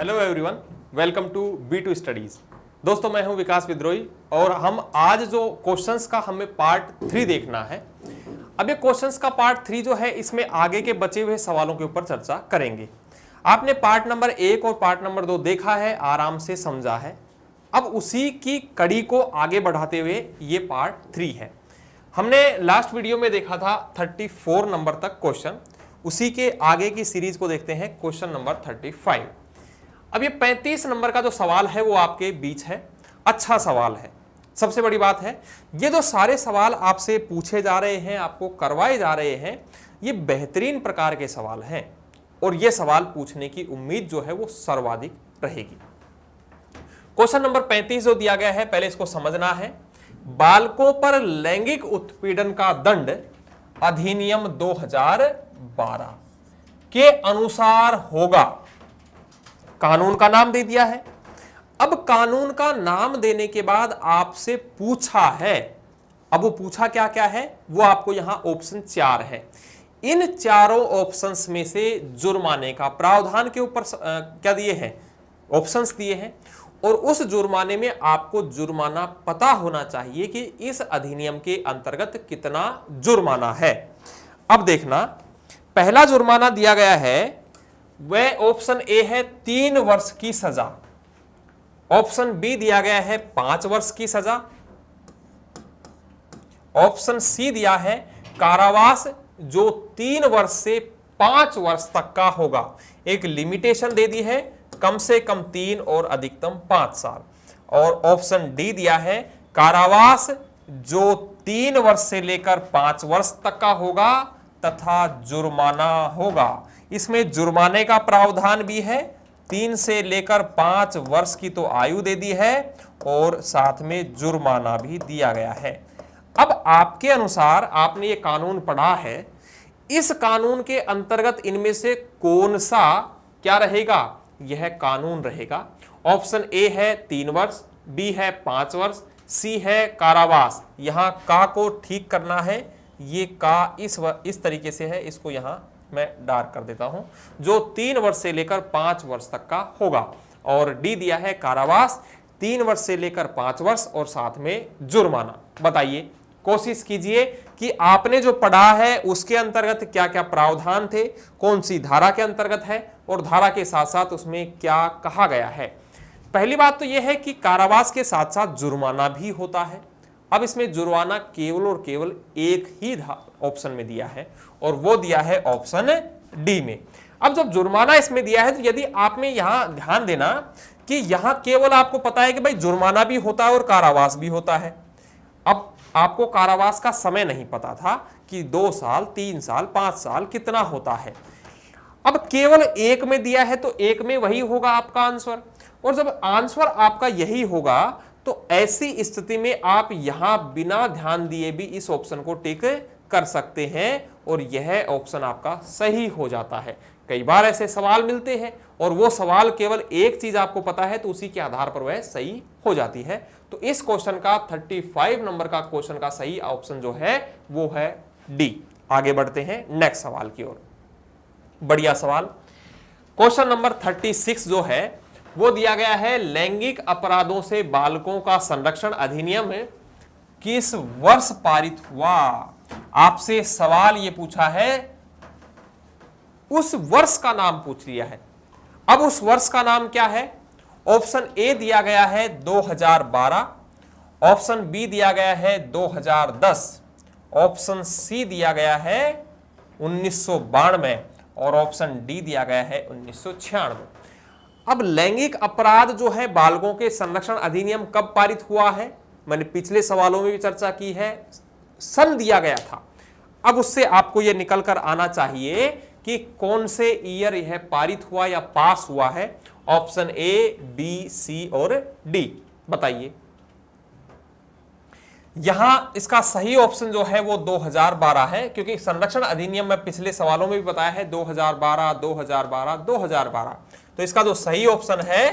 Hello everyone, welcome to B2 studies. दोस्तों मैं हूं विकास विद्रोही और हम आज जो क्वेश्चंस का हमें पार्ट 3 देखना है। अब ये क्वेश्चंस का पार्ट 3 जो है इसमें आगे के बचे हुए सवालों के ऊपर चर्चा करेंगे। आपने पार्ट नंबर 1 और पार्ट नंबर 2 देखा है, आराम से समझा है। अब उसी की कड़ी को आगे बढ़ाते हुए ये पार्ट 3 है। हमने लास्ट वीडियो में देखा था 34 नंबर तक क्वेश्चन, उसी के आगे की सीरीज को देखते हैं क्वेश्चन नंबर 35। अब ये 35 नंबर का जो सवाल है वो आपके बीच है। अच्छा सवाल है। सबसे बड़ी बात है ये जो सारे सवाल आपसे पूछे जा रहे हैं, आपको करवाए जा रहे हैं, ये बेहतरीन प्रकार के सवाल हैं और ये सवाल पूछने की उम्मीद जो है वो सर्वाधिक रहेगी। क्वेश्चन नंबर 35 जो दिया गया है, पहले इसको समझना है। बालकों पर लैंगिक उत्पीड़न का दंड अधिनियम 2012 के अनुसार होगा। कानून का नाम दे दिया है। अब कानून का नाम देने के बाद आपसे पूछा है, अब वो पूछा क्या क्या है वो आपको यहां ऑप्शन 4 है। इन चारों ऑप्शंस में से जुर्माने का प्रावधान के ऊपर क्या दिए हैं, ऑप्शंस दिए हैं और उस जुर्माने में आपको जुर्माना पता होना चाहिए कि इस अधिनियम के अंतर्गत कितना जुर्माना है। अब देखना, पहला जुर्माना दिया गया है वह ऑप्शन ए है 3 वर्ष की सजा, ऑप्शन बी दिया गया है 5 वर्ष की सजा, ऑप्शन सी दिया है कारावास जो 3 वर्ष से 5 वर्ष तक का होगा। एक लिमिटेशन दे दी है, कम से कम 3 और अधिकतम 5 साल। और ऑप्शन डी दिया है कारावास जो 3 वर्ष से लेकर 5 वर्ष तक का होगा तथा जुर्माना होगा। इसमें जुर्माने का प्रावधान भी है, 3 से लेकर 5 वर्ष की तो आयु दे दी है और साथ में जुर्माना भी दिया गया है। अब आपके अनुसार आपने ये कानून पढ़ा है, इस कानून के अंतर्गत इनमें से कौन सा क्या रहेगा, यह कानून रहेगा। ऑप्शन ए है 3 वर्ष, बी है 5 वर्ष, सी है कारावास। यहां का को ठीक करना है, ये का इस तरीके से है, इसको यहां मैं डार्क कर देता हूं, जो 3 वर्ष से लेकर 5 वर्ष तक का होगा। और डी दिया है कारावास 3 वर्ष से लेकर 5 वर्ष और साथ में जुर्माना। बताइए, कोशिश कीजिए कि आपने जो पढ़ा है उसके अंतर्गत क्या क्या प्रावधान थे, कौन सी धारा के अंतर्गत है और धारा के साथ साथ उसमें क्या कहा गया है। पहली बात तो यह है कि कारावास के साथ साथ जुर्माना भी होता है। अब इसमें जुर्माना केवल और केवल एक ही ऑप्शन में दिया है और वो दिया है ऑप्शन डी में। अब जब जुर्माना इसमें दिया है तो यदि आपने यहां ध्यान देना कि यहां केवल आपको पता है कि भाई जुर्माना भी होता है और कारावास भी होता है। अब आपको कारावास का समय नहीं पता था कि 2 साल, 3 साल, 5 साल कितना होता है। अब केवल एक में दिया है तो एक में वही होगा आपका आंसर, और जब आंसर आपका यही होगा तो ऐसी स्थिति में आप यहां बिना ध्यान दिए भी इस ऑप्शन को टिक कर सकते हैं और यह ऑप्शन आपका सही हो जाता है। कई बार ऐसे सवाल मिलते हैं और वो सवाल केवल एक चीज आपको पता है तो उसी के आधार पर वह सही हो जाती है। तो इस क्वेश्चन का 35 नंबर का क्वेश्चन का सही ऑप्शन जो है वो है डी। आगे बढ़ते हैं नेक्स्ट सवाल की ओर। बढ़िया सवाल, क्वेश्चन नंबर 36 जो है वो दिया गया है लैंगिक अपराधों से बालकों का संरक्षण अधिनियम किस वर्ष पारित हुआ। आपसे सवाल ये पूछा है, उस वर्ष का नाम पूछ लिया है। अब उस वर्ष का नाम क्या है? ऑप्शन ए दिया गया है 2012, ऑप्शन बी दिया गया है 2010, ऑप्शन सी दिया गया है 1992 और ऑप्शन डी दिया गया है 1996। अब लैंगिक अपराध जो है बालकों के संरक्षण अधिनियम कब पारित हुआ है, मैंने पिछले सवालों में भी चर्चा की है, सन दिया गया था। अब उससे आपको यह निकल कर आना चाहिए कि कौन से ईयर यह पारित हुआ या पास हुआ है। ऑप्शन ए, बी, सी और डी बताइए। यहां इसका सही ऑप्शन जो है वो 2012 है, क्योंकि संरक्षण अधिनियम में पिछले सवालों में भी बताया है 2012, 2012, 2012। तो इसका जो सही ऑप्शन है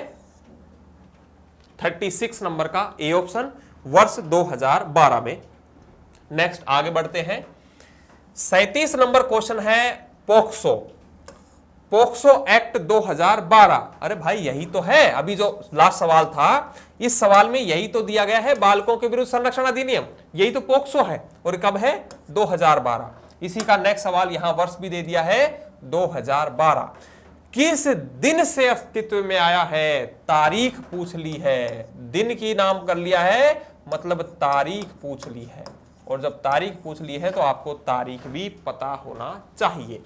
36 नंबर का ए ऑप्शन, वर्ष 2012 में। नेक्स्ट आगे बढ़ते हैं। 37 नंबर क्वेश्चन है पोक्सो। POCSO act 2012। अरे भाई यही तो है, अभी जो लास्ट सवाल था इस सवाल में यही तो दिया गया है, बालकों के विरुद्ध संरक्षण अधिनियम, यही तो पोक्सो है और कब है 2012। इसी का नेक्स्ट सवाल यहां वर्ष भी दे दिया है 2012। किस दिन से अस्तित्व में आया है, तारीख पूछ ली है, दिन की नाम कर लिया है मतलब तारीख पूछ ली है, और जब तारीख पूछ ली है तो आपको तारीख भी पता होना चाहिए।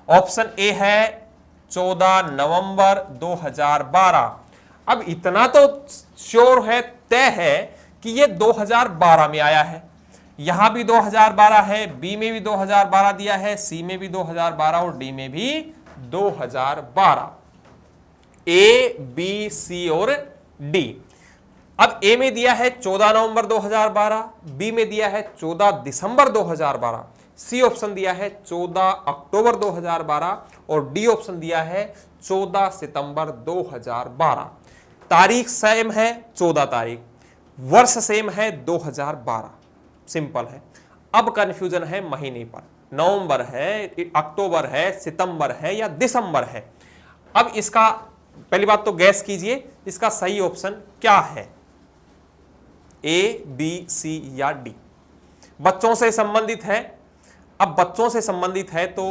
ऑप्शन ए है 14 नवंबर 2012। अब इतना तो श्योर है, तय है कि ये 2012 में आया है, यहां भी 2012 है, बी में भी 2012 दिया है, सी में भी 2012 और डी में भी 2012, ए बी सी और डी। अब ए में दिया है 14 नवंबर 2012, बी में दिया है 14 दिसंबर 2012, सी ऑप्शन दिया है 14 अक्टूबर 2012 और डी ऑप्शन दिया है 14 सितंबर 2012। तारीख सेम है 14 तारीख, वर्ष सेम है 2012, सिंपल है। अब कंफ्यूजन है महीने पर, नवंबर है, अक्टूबर है, सितंबर है या दिसंबर है। अब इसका पहली बात तो गैस कीजिए, इसका सही ऑप्शन क्या है, ए बी सी या डी। बच्चों से संबंधित है, अब बच्चों से संबंधित है तो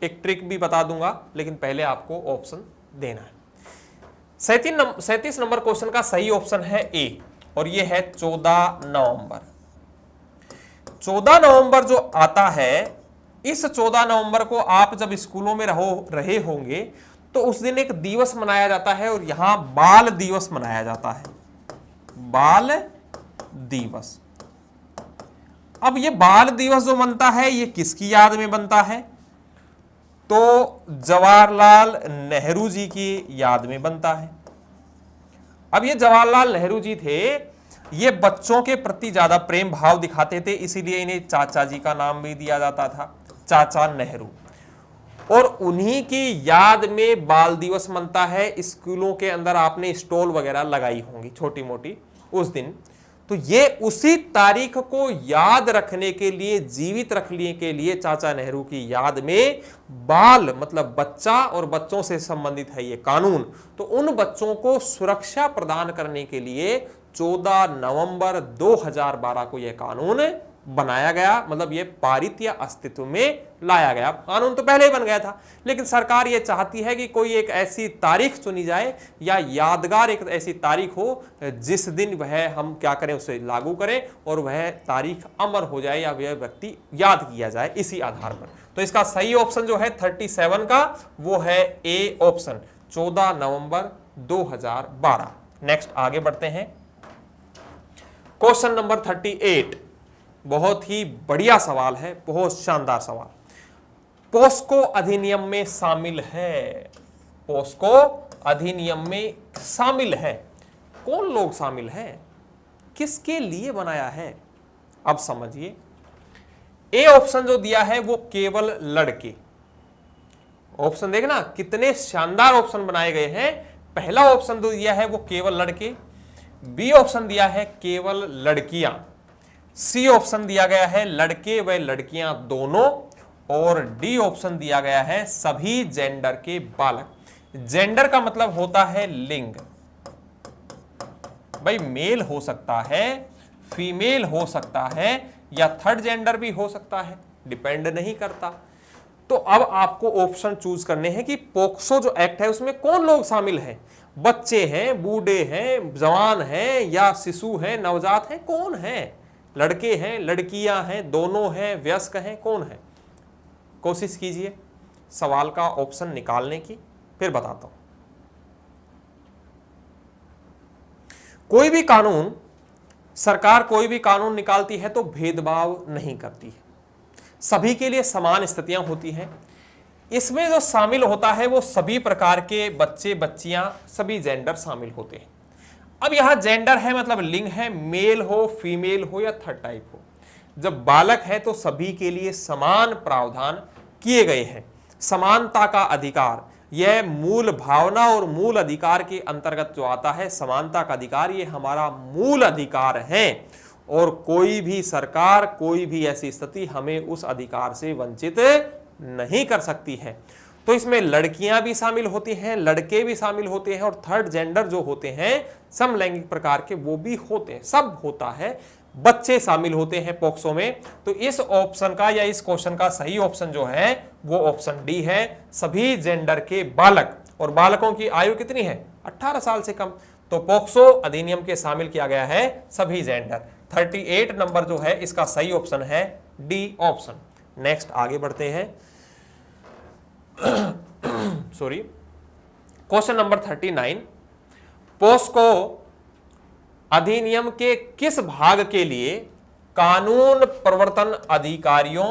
एक ट्रिक भी बता दूंगा, लेकिन पहले आपको ऑप्शन देना है। 37 नंबर क्वेश्चन का सही ऑप्शन है ए, और यह है 14 नवंबर। 14 नवंबर जो आता है, इस 14 नवंबर को आप जब स्कूलों में रहे होंगे तो उस दिन एक दिवस मनाया जाता है और यहां बाल दिवस मनाया जाता है, बाल दिवस। अब ये बाल दिवस जो बनता है ये किसकी याद में बनता है, तो जवाहरलाल नेहरू जी की याद में बनता है। अब ये जवाहरलाल नेहरू जी थे, ये बच्चों के प्रति ज्यादा प्रेम भाव दिखाते थे, इसीलिए इन्हें चाचा जी का नाम भी दिया जाता था, चाचा नेहरू। और उन्हीं की याद में बाल दिवस मनता है। स्कूलों के अंदर आपने स्टॉल वगैरह लगाई होंगी छोटी मोटी उस दिन, तो ये उसी तारीख को याद रखने के लिए, जीवित रखने के लिए चाचा नेहरू की याद में बाल मतलब बच्चा और बच्चों से संबंधित है ये कानून, तो उन बच्चों को सुरक्षा प्रदान करने के लिए 14 नवंबर 2012 को यह कानून बनाया गया, मतलब ये पारित या अस्तित्व में लाया गया। कानून तो पहले ही बन गया था, लेकिन सरकार ये चाहती है कि कोई एक ऐसी तारीख चुनी जाए या यादगार एक ऐसी तारीख हो जिस दिन वह हम क्या करें, उसे लागू करें और वह तारीख अमर हो जाए या वह व्यक्ति याद किया जाए इसी आधार पर। तो इसका सही ऑप्शन जो है 37 का वो है ए ऑप्शन, 14 नवंबर 2012। नेक्स्ट आगे बढ़ते हैं, क्वेश्चन नंबर 38। बहुत ही बढ़िया सवाल है, बहुत शानदार सवाल। पोस्को अधिनियम में शामिल है, पोस्को अधिनियम में शामिल है, कौन लोग शामिल हैं, किसके लिए बनाया है? अब समझिए, ए ऑप्शन जो दिया है वो केवल लड़के। ऑप्शन देखना कितने शानदार ऑप्शन बनाए गए हैं। पहला ऑप्शन जो दिया है वो केवल लड़के, बी ऑप्शन दिया है केवल लड़कियां, सी ऑप्शन दिया गया है लड़के व लड़कियां दोनों, और डी ऑप्शन दिया गया है सभी जेंडर के बालक। जेंडर का मतलब होता है लिंग, भाई मेल हो सकता है, फीमेल हो सकता है या थर्ड जेंडर भी हो सकता है, डिपेंड नहीं करता। तो अब आपको ऑप्शन चूज करने हैं कि पोक्सो जो एक्ट है उसमें कौन लोग शामिल हैं, बच्चे हैं, बूढ़े हैं, जवान हैं या शिशु हैं, नवजात हैं, कौन है, लड़के हैं, लड़कियां हैं, दोनों हैं, वयस्क हैं, कौन है? कोशिश कीजिए सवाल का ऑप्शन निकालने की, फिर बताता हूं। कोई भी कानून, सरकार कोई भी कानून निकालती है तो भेदभाव नहीं करती है, सभी के लिए समान स्थितियां होती हैं। इसमें जो शामिल होता है वो सभी प्रकार के बच्चे, बच्चियां, सभी जेंडर शामिल होते हैं। अब यहां जेंडर है मतलब लिंग है, मेल हो, फीमेल हो या थर्ड टाइप हो। जब बालक है तो सभी के लिए समान प्रावधान किए गए हैं। समानता का अधिकार, यह मूल भावना और मूल अधिकार के अंतर्गत जो आता है, समानता का अधिकार, ये हमारा मूल अधिकार है और कोई भी सरकार, कोई भी ऐसी स्थिति हमें उस अधिकार से वंचित नहीं कर सकती है। तो इसमें लड़कियां भी शामिल होती हैं, लड़के भी शामिल होते हैं, और थर्ड जेंडर जो होते हैं समलैंगिक प्रकार के वो भी होते हैं, सब होता है, बच्चे शामिल होते हैं पॉक्सो में। तो इस ऑप्शन का या इस क्वेश्चन का सही ऑप्शन जो है वो ऑप्शन डी है, सभी जेंडर के बालक। और बालकों की आयु कितनी है? 18 साल से कम। तो पॉक्सो अधिनियम के शामिल किया गया है सभी जेंडर। 38 नंबर जो है इसका सही ऑप्शन है डी ऑप्शन। नेक्स्ट आगे बढ़ते हैं। सॉरी, क्वेश्चन नंबर 39, पोस्को अधिनियम के किस भाग के लिए कानून प्रवर्तन अधिकारियों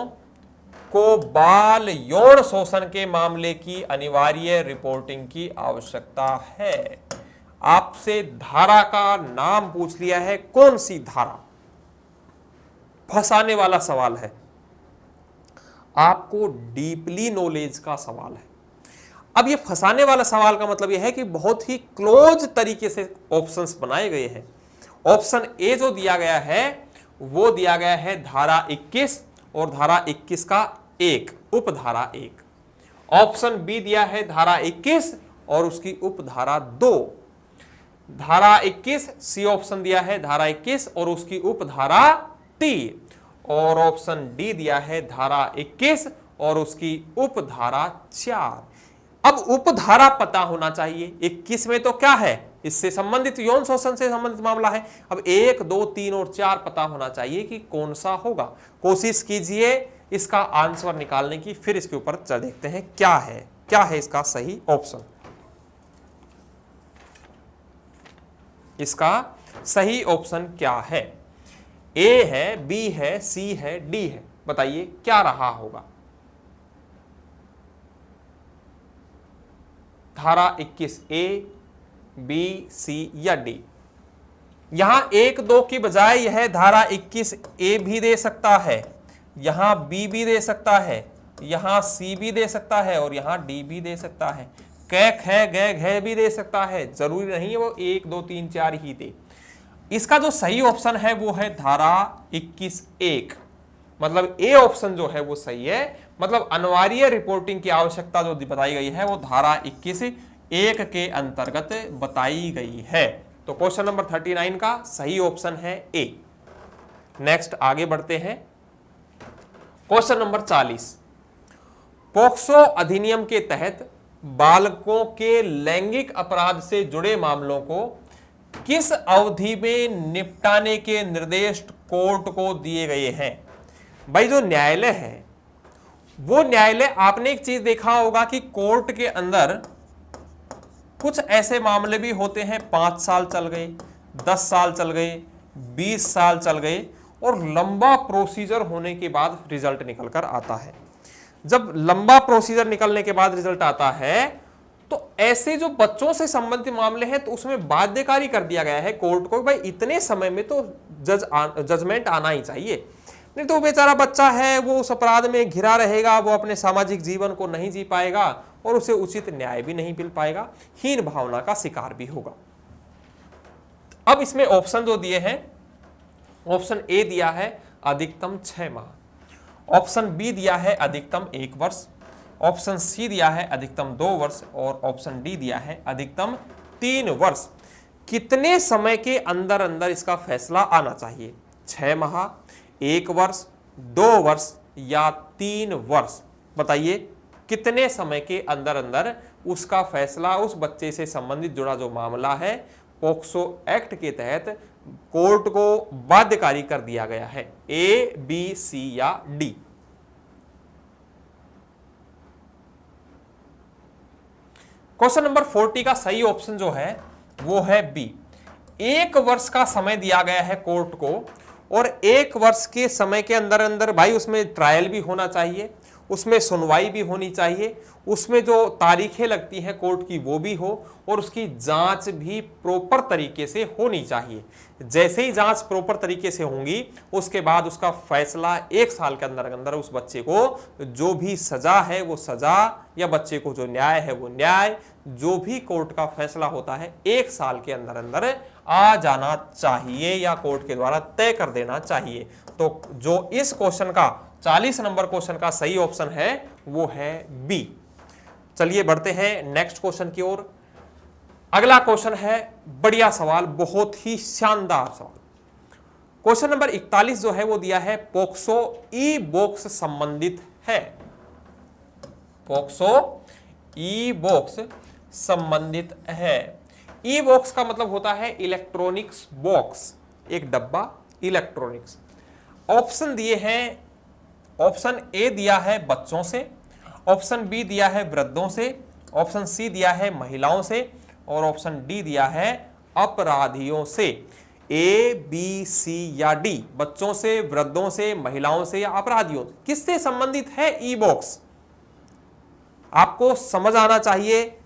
को बाल यौन शोषण के मामले की अनिवार्य रिपोर्टिंग की आवश्यकता है? आपसे धारा का नाम पूछ लिया है, कौन सी धारा? फंसाने वाला सवाल है, आपको डीपली नॉलेज का सवाल है। अब ये फंसाने वाला सवाल का मतलब ये है कि बहुत ही क्लोज तरीके से ऑप्शंस बनाए गए हैं। ऑप्शन ए जो दिया गया है वो दिया गया है धारा 21 और धारा 21 का एक उपधारा 1। ऑप्शन बी दिया है धारा 21 और उसकी उपधारा 2। धारा 21 सी ऑप्शन दिया है धारा 21 और उसकी उपधारा 3। और ऑप्शन डी दिया है धारा 21 और उसकी उपधारा 4। अब उपधारा पता होना चाहिए। 21 में तो क्या है, इससे संबंधित यौन शोषण से संबंधित मामला है। अब 1, 2, 3 और 4 पता होना चाहिए कि कौन सा होगा। कोशिश कीजिए इसका आंसर निकालने की, फिर इसके ऊपर देखते हैं क्या है इसका सही ऑप्शन। इसका सही ऑप्शन क्या है? ए है, बी है, सी है, डी है। बताइए क्या रहा होगा? धारा 21 ए, बी, सी या डी? यहां 1, 2 की बजाय यह धारा 21 ए भी दे सकता है, यहां बी भी दे सकता है, यहां सी भी दे सकता है और यहां डी भी दे सकता है। कैक है, गै घै भी दे सकता है, जरूरी नहीं है वो 1, 2, 3, 4 ही दे। इसका जो सही ऑप्शन है वो है धारा 21(1). मतलब ए ऑप्शन जो है वो सही है। मतलब अनिवार्य रिपोर्टिंग की आवश्यकता जो बताई गई है वो धारा 21(1) के अंतर्गत बताई गई है। तो क्वेश्चन नंबर 39 का सही ऑप्शन है ए। नेक्स्ट आगे बढ़ते हैं। क्वेश्चन नंबर 40, पोक्सो अधिनियम के तहत बालकों के लैंगिक अपराध से जुड़े मामलों को किस अवधि में निपटाने के निर्देश कोर्ट को दिए गए हैं? भाई जो न्यायालय है वो न्यायालय, आपने एक चीज देखा होगा कि कोर्ट के अंदर कुछ ऐसे मामले भी होते हैं 5 साल चल गए, 10 साल चल गए, 20 साल चल गए और लंबा प्रोसीजर होने के बाद रिजल्ट निकल कर आता है। जब लंबा प्रोसीजर निकलने के बाद रिजल्ट आता है तो ऐसे जो बच्चों से संबंधित मामले हैं तो उसमें बाध्यकारी कर दिया गया है कोर्ट को, भाई इतने समय में तो जजमेंट आना ही चाहिए, नहीं तो बेचारा बच्चा है वो उस अपराध में घिरा रहेगा, वो अपने सामाजिक जीवन को नहीं जी पाएगा और उसे उचित न्याय भी नहीं मिल पाएगा, हीन भावना का शिकार भी होगा। अब इसमें ऑप्शन जो दिए हैं, ऑप्शन ए दिया है अधिकतम 6 माह, ऑप्शन बी दिया है अधिकतम 1 वर्ष, ऑप्शन सी दिया है अधिकतम 2 वर्ष और ऑप्शन डी दिया है अधिकतम 3 वर्ष। कितने समय के अंदर अंदर इसका फैसला आना चाहिए? 6 माह, 1 वर्ष, 2 वर्ष या 3 वर्ष? बताइए कितने समय के अंदर अंदर उसका फैसला उस बच्चे से संबंधित जुड़ा जो मामला है पोक्सो एक्ट के तहत कोर्ट को बाध्यकारी कर दिया गया है? ए, बी, सी या डी? क्वेश्चन नंबर 40 का सही ऑप्शन जो है वो है बी। 1 वर्ष का समय दिया गया है कोर्ट को और 1 वर्ष के समय के अंदर अंदर भाई उसमें ट्रायल भी होना चाहिए, उसमें सुनवाई भी होनी चाहिए, उसमें जो तारीखें लगती हैं कोर्ट की वो भी हो और उसकी जांच भी प्रॉपर तरीके से होनी चाहिए। जैसे ही जांच प्रॉपर तरीके से होंगी उसके बाद उसका फैसला 1 साल के अंदर अंदर उस बच्चे को जो भी सजा है वो सजा या बच्चे को जो न्याय है वो न्याय, जो भी कोर्ट का फैसला होता है 1 साल के अंदर अंदर आ जाना चाहिए या कोर्ट के द्वारा तय कर देना चाहिए। तो जो इस क्वेश्चन का 40 नंबर क्वेश्चन का सही ऑप्शन है वो है बी। चलिए बढ़ते हैं नेक्स्ट क्वेश्चन की ओर। अगला क्वेश्चन है बढ़िया सवाल, बहुत ही शानदार सवाल। क्वेश्चन नंबर 41 जो है वो दिया है पोक्सो ई बॉक्स संबंधित है। पोक्सो ई बॉक्स संबंधित है। ई बॉक्स का मतलब होता है इलेक्ट्रॉनिक्स बॉक्स, एक डब्बा इलेक्ट्रॉनिक्स। ऑप्शन दिए हैं, ऑप्शन ए दिया है बच्चों से, ऑप्शन बी दिया है वृद्धों से, ऑप्शन सी दिया है महिलाओं से और ऑप्शन डी दिया है अपराधियों से। ए बी सी या डी, बच्चों से, वृद्धों से, महिलाओं से या अपराधियों से, किससे संबंधित है ई बॉक्स? आपको समझ आना चाहिए।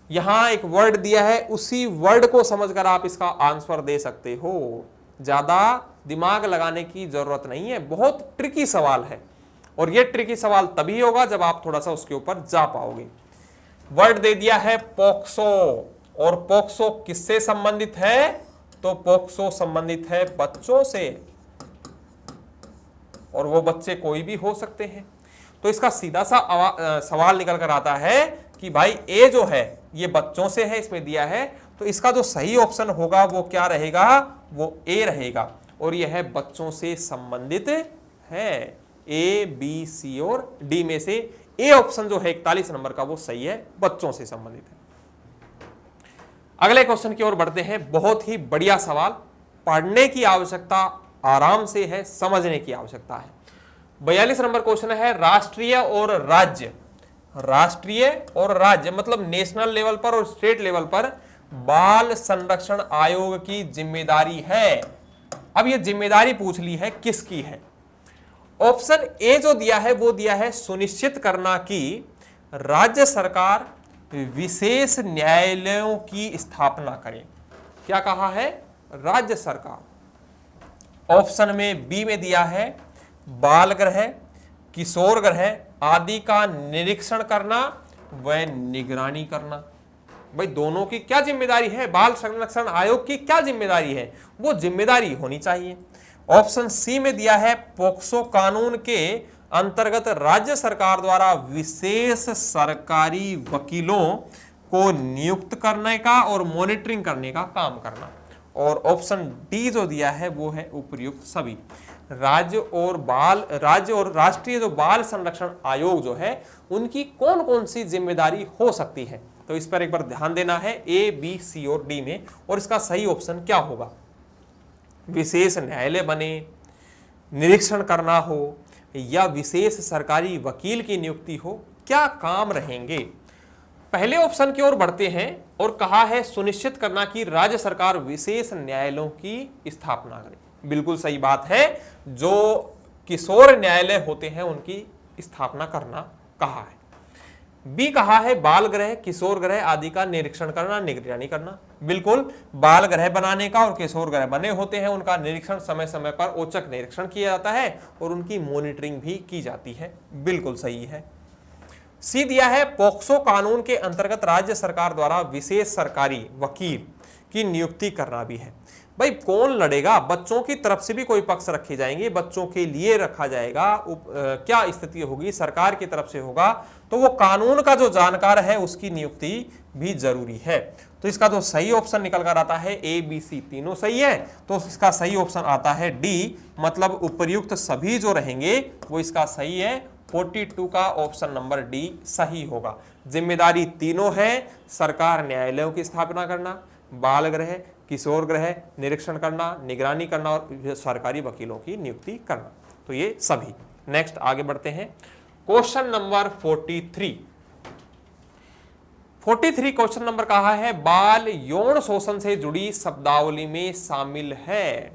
यहां एक वर्ड दिया है, उसी वर्ड को समझकर आप इसका आंसर दे सकते हो। ज्यादा दिमाग लगाने की जरूरत नहीं है, बहुत ट्रिकी सवाल है और यह ट्रिकी सवाल तभी होगा जब आप थोड़ा सा उसके ऊपर जा पाओगे। वर्ड दे दिया है पोक्सो, और पोक्सो किससे संबंधित है? तो पोक्सो संबंधित है बच्चों से, और वो बच्चे कोई भी हो सकते हैं। तो इसका सीधा सा सवाल निकल कर आता है कि भाई ए जो है ये बच्चों से है, इसमें दिया है, तो इसका जो सही ऑप्शन होगा वो क्या रहेगा? वो ए रहेगा, और यह है बच्चों से संबंधित है। ए बी सी और डी में से ए ऑप्शन जो है 41 नंबर का वो सही है, बच्चों से संबंधित है। अगले क्वेश्चन की ओर बढ़ते हैं। बहुत ही बढ़िया सवाल, पढ़ने की आवश्यकता आराम से है, समझने की आवश्यकता है। 42 नंबर क्वेश्चन है राष्ट्रीय और राज्य। राष्ट्रीय और राज्य मतलब नेशनल लेवल पर और स्टेट लेवल पर बाल संरक्षण आयोग की जिम्मेदारी है। अब ये जिम्मेदारी पूछ ली है, किसकी है? ऑप्शन ए जो दिया है वो दिया है सुनिश्चित करना कि राज्य सरकार विशेष न्यायालयों की स्थापना करे। क्या कहा है? राज्य सरकार। ऑप्शन में बी में दिया है बाल गृह, किशोर गृह आदि का निरीक्षण करना व निगरानी करना। भाई दोनों की क्या जिम्मेदारी है? बाल संरक्षण आयोग की क्या जिम्मेदारी है? वो जिम्मेदारी होनी चाहिए। ऑप्शन सी में दिया है पोक्सो कानून के अंतर्गत राज्य सरकार द्वारा विशेष सरकारी वकीलों को नियुक्त करने का और मॉनिटरिंग करने का काम करना। और ऑप्शन डी जो दिया है वो है उपयुक्त सभी। राज्य और राष्ट्रीय जो बाल संरक्षण आयोग जो है उनकी कौन कौन सी जिम्मेदारी हो सकती है, तो इस पर एक बार ध्यान देना है ए बी सी और डी में। और इसका सही ऑप्शन क्या होगा? विशेष न्यायालय बने, निरीक्षण करना हो, या विशेष सरकारी वकील की नियुक्ति हो, क्या काम रहेंगे? पहले ऑप्शन की ओर बढ़ते हैं और कहा है सुनिश्चित करना कि राज्य सरकार विशेष न्यायालयों की स्थापना करे। बिल्कुल सही बात है, जो किशोर न्यायालय होते हैं उनकी स्थापना करना कहा है। बी कहा है बाल गृह, किशोर गृह आदि का निरीक्षण करना, निगरानी करना। बिल्कुल, बाल गृह बनाने का और किशोर गृह बने होते हैं, उनका निरीक्षण समय समय पर औचक निरीक्षण किया जाता है और उनकी मॉनिटरिंग भी की जाती है। बिल्कुल सही है। सी दिया है पोक्सो कानून के अंतर्गत राज्य सरकार द्वारा विशेष सरकारी वकील की नियुक्ति करना भी है। भाई कौन लड़ेगा? बच्चों की तरफ से भी कोई पक्ष रखे जाएंगे, बच्चों के लिए रखा जाएगा। क्या स्थिति होगी? सरकार की तरफ से होगा, तो वो कानून का जो जानकार है उसकी नियुक्ति भी जरूरी है। तो इसका जो सही ऑप्शन निकल कर आता है ए बी सी तीनों सही है, तो इसका सही ऑप्शन आता है डी, मतलब उपर्युक्त सभी जो रहेंगे वो इसका सही है। 42 का ऑप्शन नंबर डी सही होगा। जिम्मेदारी तीनों है, सरकार न्यायालयों की स्थापना करना, बाल गृह, किशोर गृह निरीक्षण करना, निगरानी करना और सरकारी वकीलों की नियुक्ति करना। तो ये सभी। नेक्स्ट आगे बढ़ते हैं। क्वेश्चन नंबर 43 क्वेश्चन नंबर कहा है बाल यौन शोषण से जुड़ी शब्दावली में शामिल है।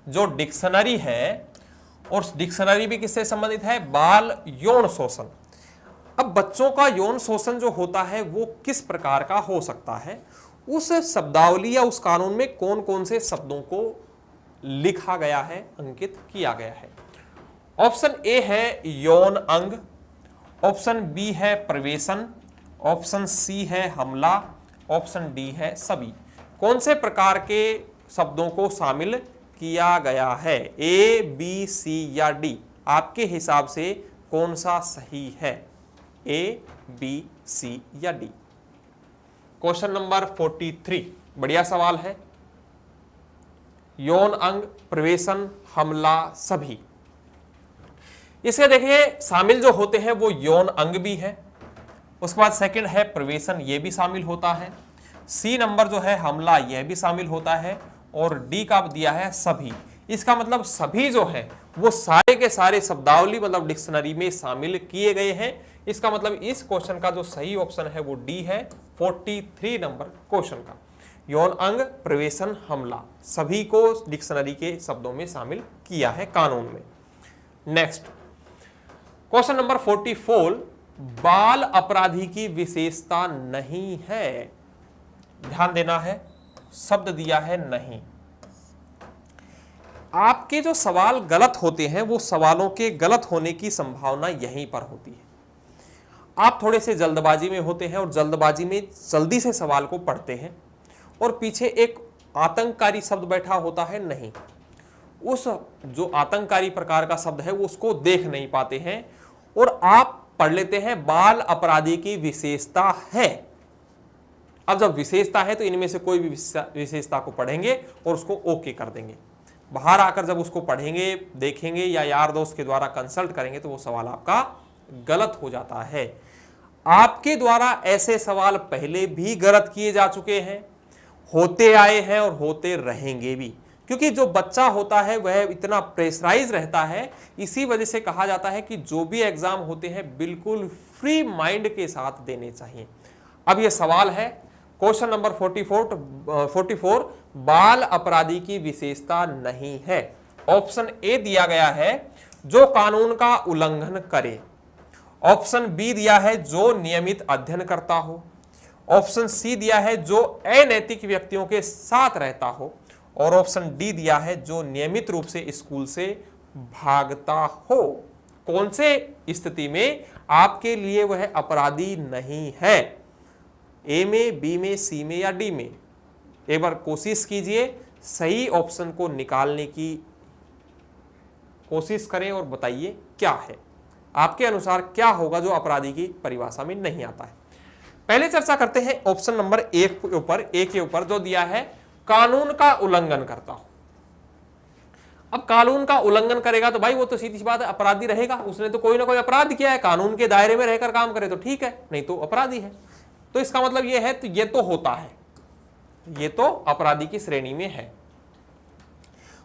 जो डिक्शनरी है, और डिक्शनरी भी किससे संबंधित है? बाल यौन शोषण। अब बच्चों का यौन शोषण जो होता है वो किस प्रकार का हो सकता है, उस शब्दावली या उस कानून में कौन कौन से शब्दों को लिखा गया है, अंकित किया गया है। ऑप्शन ए है यौन अंग, ऑप्शन बी है प्रवेशन, ऑप्शन सी है हमला, ऑप्शन डी है सभी। कौन से प्रकार के शब्दों को शामिल किया गया है? ए बी सी या डी, आपके हिसाब से कौन सा सही है? ए, बी, सी या डी। क्वेश्चन नंबर 43 बढ़िया सवाल है। यौन अंग, प्रवेशन, हमला, सभी। इसके देखिए शामिल जो होते हैं वो यौन अंग भी है, उसके बाद सेकंड है प्रवेशन, ये भी शामिल होता है। सी नंबर जो है हमला, यह भी शामिल होता है। और डी का दिया है सभी। इसका मतलब सभी जो है वो सारे के सारे शब्दावली मतलब डिक्शनरी में शामिल किए गए हैं। इसका मतलब इस क्वेश्चन का जो सही ऑप्शन है वो डी है, 43 नंबर क्वेश्चन का। यौन अंग, प्रवेशन, हमला, सभी को डिक्शनरी के शब्दों में शामिल किया है कानून में। नेक्स्ट क्वेश्चन नंबर 44, बाल अपराधी की विशेषता नहीं है। ध्यान देना है, शब्द दिया है नहीं। आपके जो सवाल गलत होते हैं वो सवालों के गलत होने की संभावना यहीं पर होती है। आप थोड़े से जल्दबाजी में होते हैं और जल्दबाजी में जल्दी से सवाल को पढ़ते हैं और पीछे एक आतंककारी शब्द बैठा होता है नहीं, उस जो आतंककारी प्रकार का शब्द है वो उसको देख नहीं पाते हैं और आप पढ़ लेते हैं बाल अपराधी की विशेषता है। अब जब विशेषता है तो इनमें से कोई भी विशेषता को पढ़ेंगे और उसको ओके कर देंगे। बाहर आकर जब उसको पढ़ेंगे, देखेंगे या यार दोस्त के द्वारा कंसल्ट करेंगे तो वो सवाल आपका गलत हो जाता है। आपके द्वारा ऐसे सवाल पहले भी गलत किए जा चुके हैं, होते आए हैं और होते रहेंगे भी, क्योंकि जो बच्चा होता है वह इतना प्रेशराइज रहता है। इसी वजह से कहा जाता है कि जो भी एग्जाम होते हैं बिल्कुल फ्री माइंड के साथ देने चाहिए। अब यह सवाल है क्वेश्चन नंबर 44, बाल अपराधी की विशेषता नहीं है। ऑप्शन ए दिया गया है जो कानून का उल्लंघन करे। ऑप्शन बी दिया है जो नियमित अध्ययन करता हो। ऑप्शन सी दिया है जो अनैतिक व्यक्तियों के साथ रहता हो। और ऑप्शन डी दिया है जो नियमित रूप से स्कूल से भागता हो। कौन से स्थिति में आपके लिए वह अपराधी नहीं है? ए में, बी में, सी में या डी में? एक बार कोशिश कीजिए, सही ऑप्शन को निकालने की कोशिश करें और बताइए क्या है आपके अनुसार, क्या होगा जो अपराधी की परिभाषा में नहीं आता है। पहले चर्चा करते हैं ऑप्शन नंबर ए के ऊपर जो दिया है कानून का उल्लंघन करता हो। अब कानून का उल्लंघन करेगा तो भाई वो तो सीधी सी बात है अपराधी रहेगा, उसने तो कोई ना कोई अपराध किया है, कानून के दायरे में रहकर काम करे तो ठीक है, नहीं तो अपराधी है। तो इसका मतलब ये है, तो ये तो होता है, ये तो अपराधी की श्रेणी में है।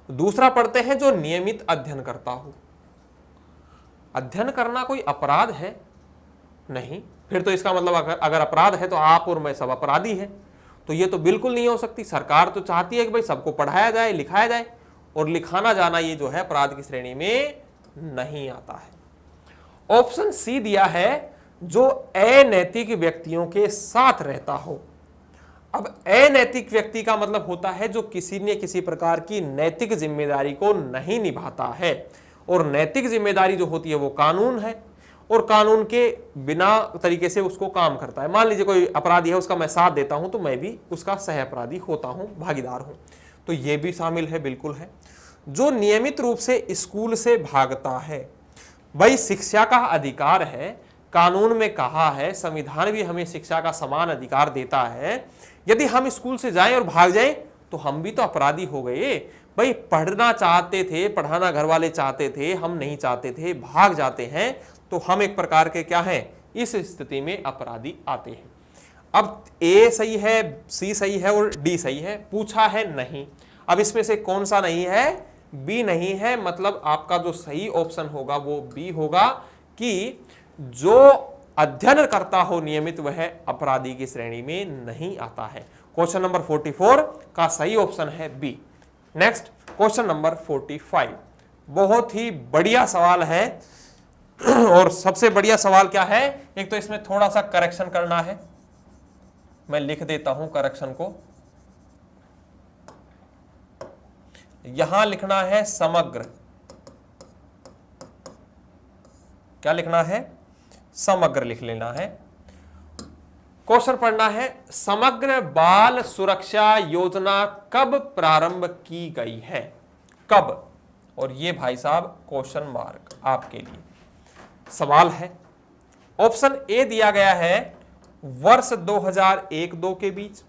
दूसरा पढ़ते हैं जो नियमित अध्ययन करता हो। अध्ययन करना कोई अपराध है? नहीं। फिर तो इसका मतलब अगर अपराध है तो आप और मैं सब अपराधी हैं, तो ये तो बिल्कुल नहीं हो सकती। सरकार तो चाहती है कि भाई सबको पढ़ाया जाए, लिखाया जाए, और लिखाना जाना ये जो है अपराध की श्रेणी में नहीं आता है। ऑप्शन सी दिया है जो अनैतिक व्यक्तियों के साथ रहता हो। अब अनैतिक व्यक्ति का मतलब होता है जो किसी न किसी प्रकार की नैतिक जिम्मेदारी को नहीं निभाता है, और नैतिक जिम्मेदारी जो होती है वो कानून है, और कानून के बिना तरीके से उसको काम करता है। मान लीजिए कोई अपराधी है, उसका मैं साथ देता हूं तो मैं भी उसका सह अपराधी होता हूं, भागीदार हूं, तो ये भी शामिल है, बिल्कुल है। जो नियमित रूप से स्कूल से भागता है, भाई शिक्षा का अधिकार है, कानून में कहा है, संविधान भी हमें शिक्षा का समान अधिकार देता है। यदि हम स्कूल से जाएं और भाग जाएं तो हम भी तो अपराधी हो गए। भाई पढ़ना चाहते थे, पढ़ाना घर वाले चाहते थे, हम नहीं चाहते थे, भाग जाते हैं, तो हम एक प्रकार के क्या हैं, इस स्थिति में अपराधी आते हैं। अब ए सही है, सी सही है और डी सही है, पूछा है नहीं। अब इसमें से कौन सा नहीं है? बी नहीं है। मतलब आपका जो सही ऑप्शन होगा वो बी होगा कि जो अध्ययन करता हो नियमित वह अपराधी की श्रेणी में नहीं आता है। क्वेश्चन नंबर 44 का सही ऑप्शन है बी। नेक्स्ट क्वेश्चन नंबर 45, बहुत ही बढ़िया सवाल है। और सबसे बढ़िया सवाल क्या है, एक तो इसमें थोड़ा सा करेक्शन करना है, मैं लिख देता हूं करेक्शन को। यहां लिखना है समग्र, क्या लिखना है? समग्र लिख लेना है। क्वेश्चन पढ़ना है, समग्र बाल सुरक्षा योजना कब प्रारंभ की गई है? कब? और ये भाई साहब क्वेश्चन मार्क आपके लिए सवाल है। ऑप्शन ए दिया गया है वर्ष 2001-2 के बीच,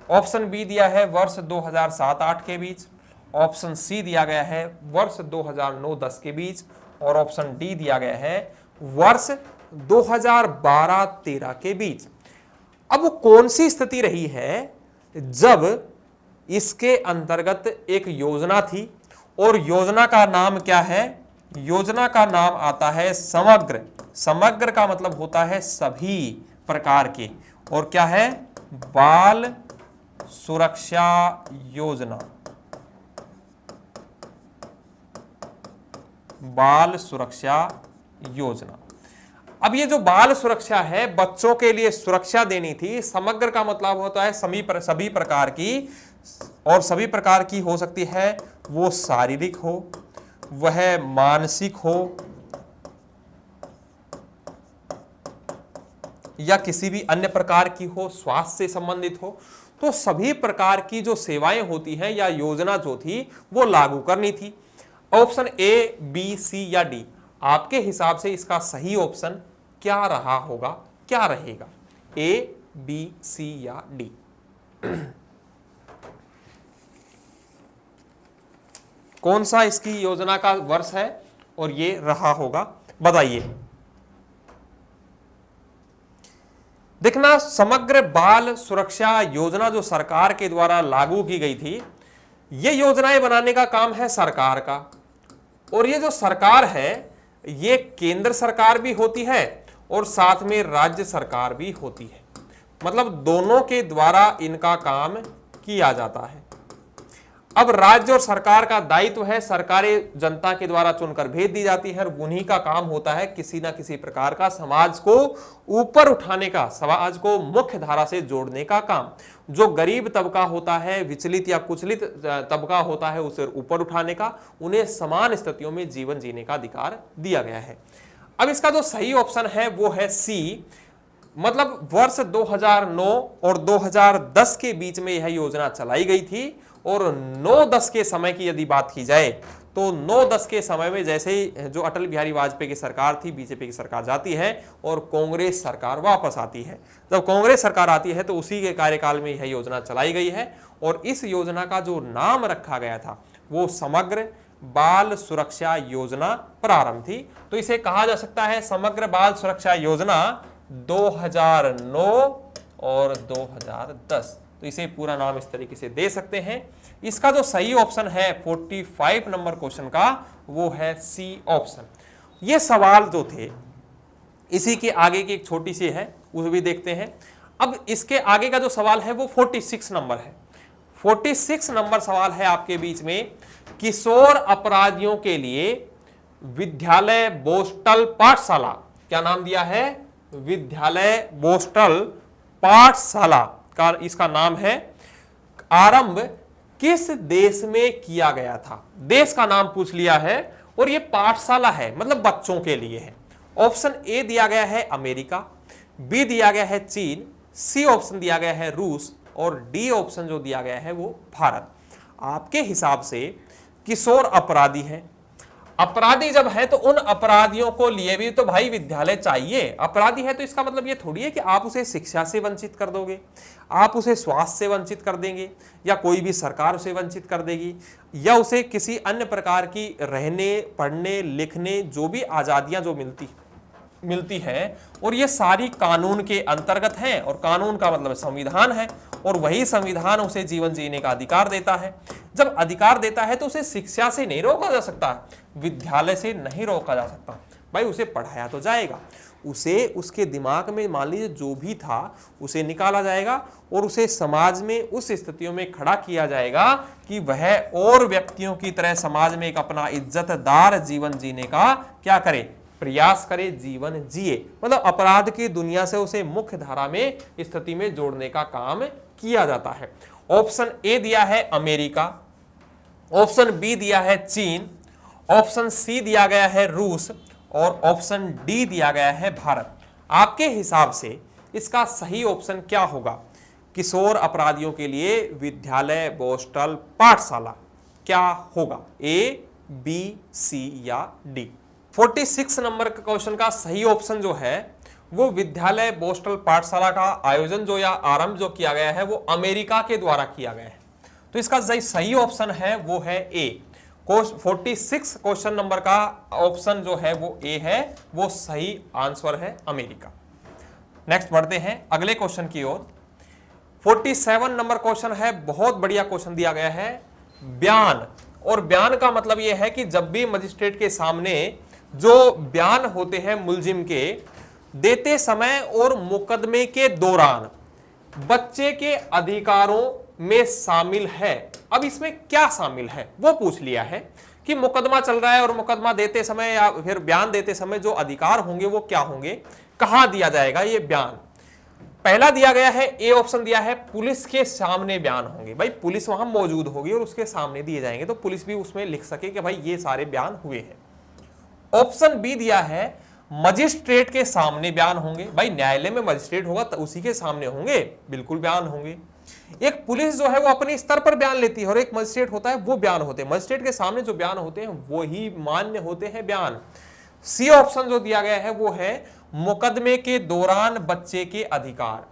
ऑप्शन बी दिया है वर्ष 2007-8 के बीच, ऑप्शन सी दिया गया है वर्ष 2009-10 के बीच, और ऑप्शन डी दिया गया है वर्ष 2012-13 के बीच। अब वो कौन सी स्थिति रही है जब इसके अंतर्गत एक योजना थी, और योजना का नाम क्या है? योजना का नाम आता है समग्र। समग्र का मतलब होता है सभी प्रकार के, और क्या है? बाल सुरक्षा योजना। बाल सुरक्षा योजना। अब ये जो बाल सुरक्षा है, बच्चों के लिए सुरक्षा देनी थी। समग्र का मतलब होता है सभी प्रकार की, और सभी प्रकार की हो सकती है वो शारीरिक हो, वह मानसिक हो, या किसी भी अन्य प्रकार की हो, स्वास्थ्य से संबंधित हो। तो सभी प्रकार की जो सेवाएं होती हैं या योजना जो थी वो लागू करनी थी। ऑप्शन ए, बी, सी या डी, आपके हिसाब से इसका सही ऑप्शन क्या रहा होगा, क्या रहेगा? ए, बी, सी या डी? कौन सा इसकी योजना का वर्ष है और ये रहा होगा, बताइए। देखना, समग्र बाल सुरक्षा योजना जो सरकार के द्वारा लागू की गई थी, ये योजनाएं बनाने का काम है सरकार का। और ये जो सरकार है ये केंद्र सरकार भी होती है और साथ में राज्य सरकार भी होती है, मतलब दोनों के द्वारा इनका काम किया जाता है। अब राज्य और सरकार का दायित्व है, सरकारें जनता के द्वारा चुनकर भेज दी जाती है, और उन्हीं का काम होता है किसी ना किसी प्रकार का समाज को ऊपर उठाने का, समाज को मुख्य धारा से जोड़ने का काम। जो गरीब तबका होता है, विचलित या कुचलित तबका होता है, उसे ऊपर उठाने का, उन्हें समान स्थितियों में जीवन जीने का अधिकार दिया गया है। अब इसका जो सही ऑप्शन है वो है सी, मतलब वर्ष 2009 और 2010 के बीच में यह योजना चलाई गई थी। और 9-10 के समय की यदि बात की जाए तो 9-10 के समय में जैसे ही जो अटल बिहारी वाजपेयी की सरकार थी, बीजेपी की सरकार जाती है और कांग्रेस सरकार वापस आती है। जब कांग्रेस सरकार आती है तो उसी के कार्यकाल में यह योजना चलाई गई है, और इस योजना का जो नाम रखा गया था वो समग्र बाल सुरक्षा योजना प्रारंभ थी। तो इसे कहा जा सकता है समग्र बाल सुरक्षा योजना 2009 और 2010। तो इसे पूरा नाम इस तरीके से दे सकते हैं। इसका जो सही ऑप्शन है 45 नंबर क्वेश्चन का वो है सी ऑप्शन। ये सवाल जो थे इसी के आगे की एक छोटी सी है, उसे भी देखते हैं। अब इसके आगे का जो सवाल है वो 46 नंबर है। 46 नंबर सवाल है आपके बीच में, किशोर अपराधियों के लिए विद्यालय बोस्टल पाठशाला, क्या नाम दिया है? विद्यालय बोस्टल पाठशाला का इसका नाम है, आरंभ किस देश में किया गया था? देश का नाम पूछ लिया है, और ये पाठशाला है मतलब बच्चों के लिए है। ऑप्शन ए दिया गया है अमेरिका, बी दिया गया है चीन, सी ऑप्शन दिया गया है रूस, और डी ऑप्शन जो दिया गया है वो भारत। आपके हिसाब से किशोर अपराधी हैं, अपराधी जब है तो उन अपराधियों को लिए भी तो भाई विद्यालय चाहिए। अपराधी है तो इसका मतलब ये थोड़ी है कि आप उसे शिक्षा से वंचित कर दोगे, आप उसे स्वास्थ्य से वंचित कर देंगे, या कोई भी सरकार उसे वंचित कर देगी, या उसे किसी अन्य प्रकार की रहने, पढ़ने, लिखने जो भी आज़ादियाँ जो मिलती है, और ये सारी कानून के अंतर्गत हैं। और कानून का मतलब संविधान है, और वही संविधान उसे जीवन जीने का अधिकार देता है। जब अधिकार देता है तो उसे शिक्षा से नहीं रोका जा सकता, विद्यालय से नहीं रोका जा सकता। भाई उसे पढ़ाया तो जाएगा, उसे उसके दिमाग में मान लीजिए जो भी था उसे निकाला जाएगा, और उसे समाज में उस स्थितियों में खड़ा किया जाएगा कि वह और व्यक्तियों की तरह समाज में एक अपना इज्जतदार जीवन जीने का क्या करे, प्रयास करे, जीवन जिए। मतलब अपराध की दुनिया से उसे मुख्य धारा में स्थिति में जोड़ने का काम किया जाता है। ऑप्शन ए दिया है अमेरिका, ऑप्शन बी दिया है चीन, ऑप्शन सी दिया गया है रूस, और ऑप्शन डी दिया गया है भारत। आपके हिसाब से इसका सही ऑप्शन क्या होगा? किशोर अपराधियों के लिए विद्यालय बोस्टल पाठशाला क्या होगा? ए, बी, सी या डी? 46 नंबर के क्वेश्चन का सही ऑप्शन जो है वो विद्यालय बोस्टल पाठशाला का आयोजन जो या आरंभ जो किया गया है वो अमेरिका के द्वारा किया गया है। तो इसका सही ऑप्शन है वो है ए। 46 क्वेश्चन नंबर का ऑप्शन जो है वो ए है, वो सही आंसर है अमेरिका। नेक्स्ट बढ़ते हैं अगले क्वेश्चन की ओर। 47 नंबर क्वेश्चन है, बहुत बढ़िया क्वेश्चन दिया गया है, बयान। और बयान का मतलब यह है कि जब भी मजिस्ट्रेट के सामने जो बयान होते हैं मुलजिम के देते समय और मुकदमे के दौरान बच्चे के अधिकारों में शामिल है। अब इसमें क्या शामिल है वो पूछ लिया है कि मुकदमा चल रहा है और मुकदमा देते समय या फिर बयान देते समय जो अधिकार होंगे वो क्या होंगे, कहां दिया जाएगा ये बयान। पहला दिया गया है ए ऑप्शन दिया है, पुलिस के सामने बयान होंगे। भाई पुलिस वहां मौजूद होगी और उसके सामने दिए जाएंगे तो पुलिस भी उसमें लिख सके कि भाई ये सारे बयान हुए हैं। ऑप्शन बी दिया है मजिस्ट्रेट के सामने बयान होंगे। भाई न्यायालय में मजिस्ट्रेट होगा तो उसी के सामने होंगे, बिल्कुल बयान होंगे। एक पुलिस जो है वो अपने स्तर पर बयान लेती है और एक मजिस्ट्रेट होता है वो बयान होते हैं। मजिस्ट्रेट के सामने जो बयान होते हैं वो ही मान्य होते हैं बयान। सी ऑप्शन जो दिया गया है वो है मुकदमे के दौरान बच्चे के अधिकार।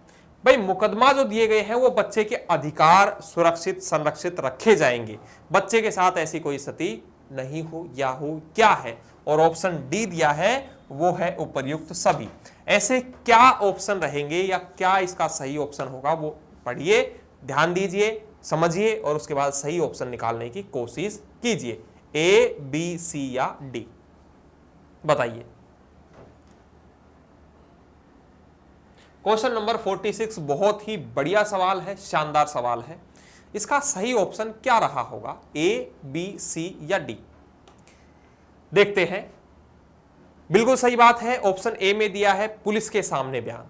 भाई मुकदमा जो दिए गए हैं वो बच्चे के अधिकार सुरक्षित संरक्षित रखे जाएंगे, बच्चे के साथ ऐसी कोई स्थिति नहीं हो या हो क्या है। और ऑप्शन डी दिया है वो है उपर्युक्त सभी। ऐसे क्या ऑप्शन रहेंगे या क्या इसका सही ऑप्शन होगा वो पढ़िए, ध्यान दीजिए, समझिए और उसके बाद सही ऑप्शन निकालने की कोशिश कीजिए। ए, बी, सी या डी बताइए। क्वेश्चन नंबर 46 बहुत ही बढ़िया सवाल है, शानदार सवाल है। इसका सही ऑप्शन क्या रहा होगा, ए, बी, सी या डी? देखते हैं। बिल्कुल सही बात है, ऑप्शन ए में दिया है पुलिस के सामने बयान।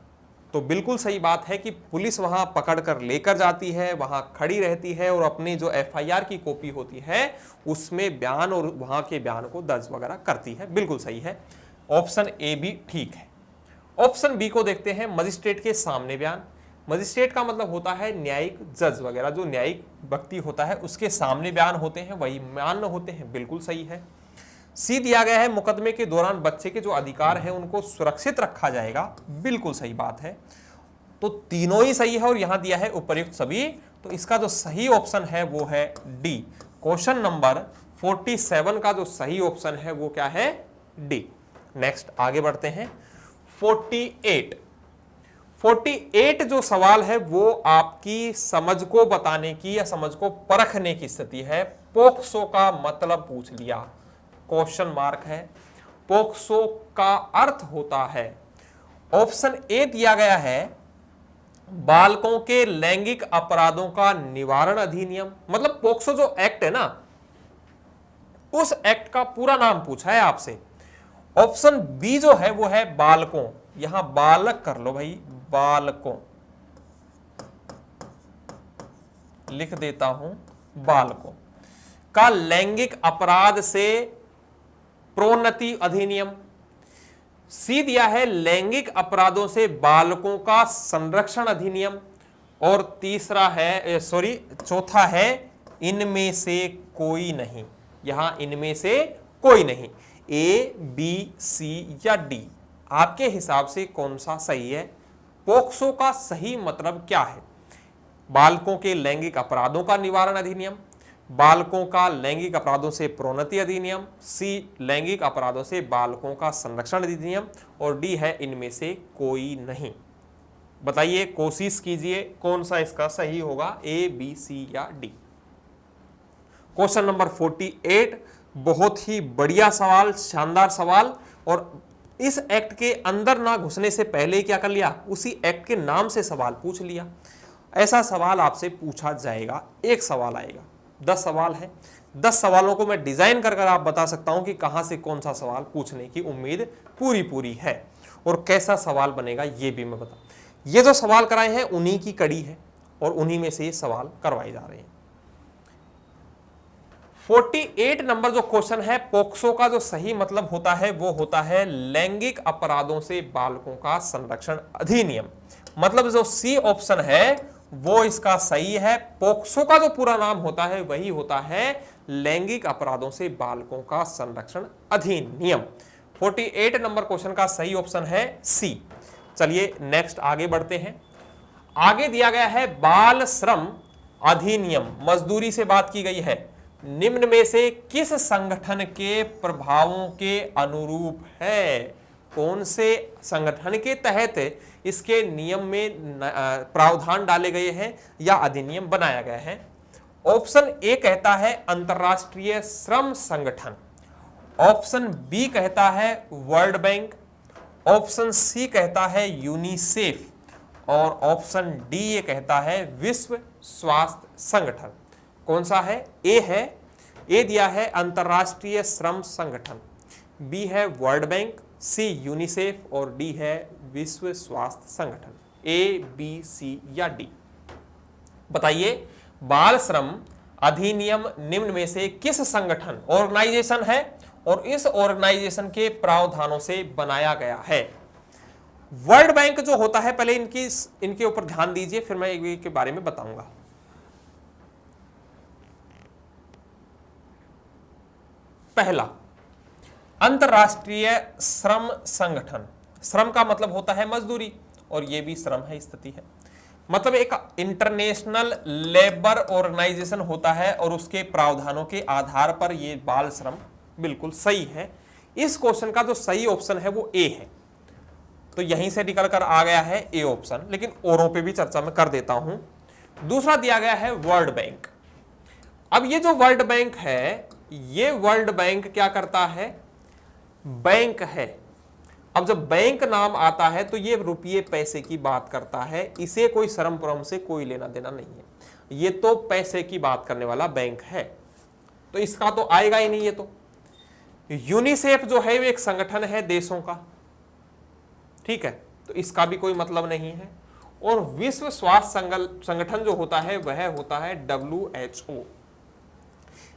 तो बिल्कुल सही बात है कि पुलिस वहां पकड़कर लेकर जाती है, वहां खड़ी रहती है और अपनी जो एफआईआर की कॉपी होती है उसमें बयान और वहां के बयान को दर्ज वगैरह करती है। बिल्कुल सही है, ऑप्शन ए भी ठीक है। ऑप्शन बी को देखते हैं, मजिस्ट्रेट के सामने बयान। मजिस्ट्रेट का मतलब होता है न्यायिक जज वगैरह, जो न्यायिक व्यक्ति होता है उसके सामने बयान होते हैं, वही मान्य होते हैं। बिल्कुल सही है। सी दिया गया है मुकदमे के दौरान बच्चे के जो अधिकार है उनको सुरक्षित रखा जाएगा। बिल्कुल सही बात है। तो तीनों ही सही है और यहां दिया है उपर्युक्त सभी। तो इसका जो सही ऑप्शन है वो है डी। क्वेश्चन नंबर 47 का जो सही ऑप्शन है वो क्या है, डी। नेक्स्ट आगे बढ़ते हैं। 48 जो सवाल है वो आपकी समझ को बताने की या समझ को परखने की स्थिति है। पोक्सो का मतलब पूछ लिया, क्वेश्चन मार्क है। पोक्सो का अर्थ होता है, ऑप्शन ए दिया गया है बालकों के लैंगिक अपराधों का निवारण अधिनियम। मतलब पोक्सो जो एक्ट है ना, उस एक्ट का पूरा नाम पूछा है आपसे। ऑप्शन बी जो है वो है बालकों, यहां बालक कर लो भाई, बालकों लिख देता हूं, बालकों का लैंगिक अपराध से प्रोन्नति अधिनियम। सी दिया है लैंगिक अपराधों से बालकों का संरक्षण अधिनियम। और तीसरा है चौथा है इनमें से कोई नहीं। यहां इनमें से कोई नहीं। ए, बी, सी या डी आपके हिसाब से कौन सा सही है? पोक्सो का सही मतलब क्या है? बालकों के लैंगिक अपराधों का निवारण अधिनियम, बालकों का लैंगिक अपराधों से प्रोन्नति अधिनियम, सी लैंगिक अपराधों से बालकों का संरक्षण अधिनियम और डी है इनमें से कोई नहीं। बताइए, कोशिश कीजिए कौन सा इसका सही होगा, ए, बी, सी या डी। क्वेश्चन नंबर 48 बहुत ही बढ़िया सवाल, शानदार सवाल। और इस एक्ट के अंदर ना घुसने से पहले क्या कर लिया, उसी एक्ट के नाम से सवाल पूछ लिया। ऐसा सवाल आपसे पूछा जाएगा, एक सवाल आएगा, 10 सवाल है। 10 सवालों को मैं डिजाइन कर आप बता सकता हूं कि कहां से कौन सा सवाल पूछने की उम्मीद पूरी है और कैसा सवाल बनेगा ये भी मैं बता। ये जो सवाल कराए हैं उन्हीं की कड़ी है और उन्हीं में से ये सवाल करवाए जा रहे हैं। 48 नंबर जो क्वेश्चन है, पोक्सो का जो सही मतलब होता है वो होता है लैंगिक अपराधों से बालकों का संरक्षण अधिनियम। मतलब जो सी ऑप्शन है वो इसका सही है। पोक्सो का जो पूरा नाम होता है वही होता है लैंगिक अपराधों से बालकों का संरक्षण अधिनियम। 48 नंबर क्वेश्चन का सही ऑप्शन है सी। चलिए नेक्स्ट आगे बढ़ते हैं। आगे दिया गया है बाल श्रम अधिनियम, मजदूरी से बात की गई है, निम्न में से किस संगठन के प्रभावों के अनुरूप है? कौन से संगठन के तहत इसके नियम में प्रावधान डाले गए हैं या अधिनियम बनाया गया है? ऑप्शन ए कहता है अंतरराष्ट्रीय श्रम संगठन, ऑप्शन बी कहता है वर्ल्ड बैंक, ऑप्शन सी कहता है यूनिसेफ और ऑप्शन डी ये कहता है विश्व स्वास्थ्य संगठन। कौन सा है? ए है, ए दिया है अंतरराष्ट्रीय श्रम संगठन, बी है वर्ल्ड बैंक, सी यूनिसेफ और डी है विश्व स्वास्थ्य संगठन। ए बी सी या डी बताइए, बाल श्रम अधिनियम निम्न में से किस संगठन ऑर्गेनाइजेशन है और इस ऑर्गेनाइजेशन के प्रावधानों से बनाया गया है? वर्ल्ड बैंक जो होता है, पहले इनके ऊपर ध्यान दीजिए, फिर मैं एक के बारे में बताऊंगा। पहला, अंतरराष्ट्रीय श्रम संगठन, श्रम का मतलब होता है मजदूरी और ये भी श्रम है स्थिति है, मतलब एक इंटरनेशनल लेबर ऑर्गेनाइजेशन होता है और उसके प्रावधानों के आधार पर ये बाल श्रम बिल्कुल सही है। इस क्वेश्चन का जो सही ऑप्शन है वो ए है, तो यहीं से निकल कर आ गया है ए ऑप्शन, लेकिन औरों पे भी चर्चा में कर देता हूं। दूसरा दिया गया है वर्ल्ड बैंक। अब ये जो वर्ल्ड बैंक है, ये वर्ल्ड बैंक क्या करता है? बैंक है। अब जब बैंक नाम आता है तो ये रुपये पैसे की बात करता है, इसे कोई श्रम परम से कोई लेना देना नहीं है, ये तो पैसे की बात करने वाला बैंक है, तो इसका तो आएगा ही नहीं। ये तो यूनिसेफ जो है वो एक संगठन है देशों का, ठीक है, तो इसका भी कोई मतलब नहीं है। और विश्व स्वास्थ्य संगठन जो होता है वह होता है WHO,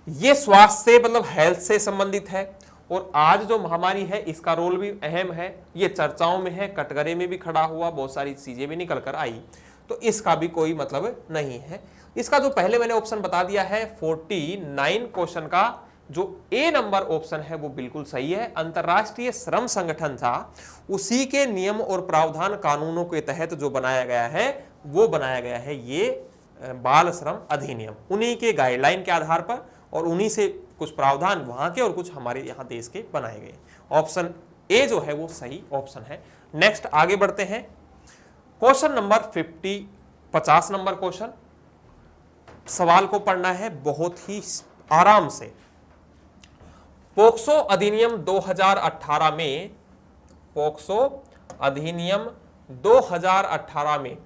ये स्वास्थ्य से मतलब हेल्थ से संबंधित है और आज जो महामारी है इसका रोल भी अहम है, ये चर्चाओं में है, कटघरे में भी खड़ा हुआ, बहुत सारी चीजें भी निकल कर आई, तो इसका भी कोई मतलब नहीं है। इसका जो पहले मैंने ऑप्शन बता दिया है 49 क्वेश्चन का जो ए नंबर ऑप्शन है वो बिल्कुल सही है। अंतरराष्ट्रीय श्रम संगठन था, उसी के नियम और प्रावधान कानूनों के तहत जो बनाया गया है वो बनाया गया है ये बाल श्रम अधिनियम, उन्हीं के गाइडलाइन के आधार पर और उन्हीं से कुछ प्रावधान वहां के और कुछ हमारे यहाँ देश के बनाए गए। ऑप्शन ए जो है वो सही ऑप्शन है। नेक्स्ट आगे बढ़ते हैं, क्वेश्चन नंबर 50 नंबर क्वेश्चन। सवाल को पढ़ना है बहुत ही आराम से। पोक्सो अधिनियम 2018 में, पोक्सो अधिनियम 2018 में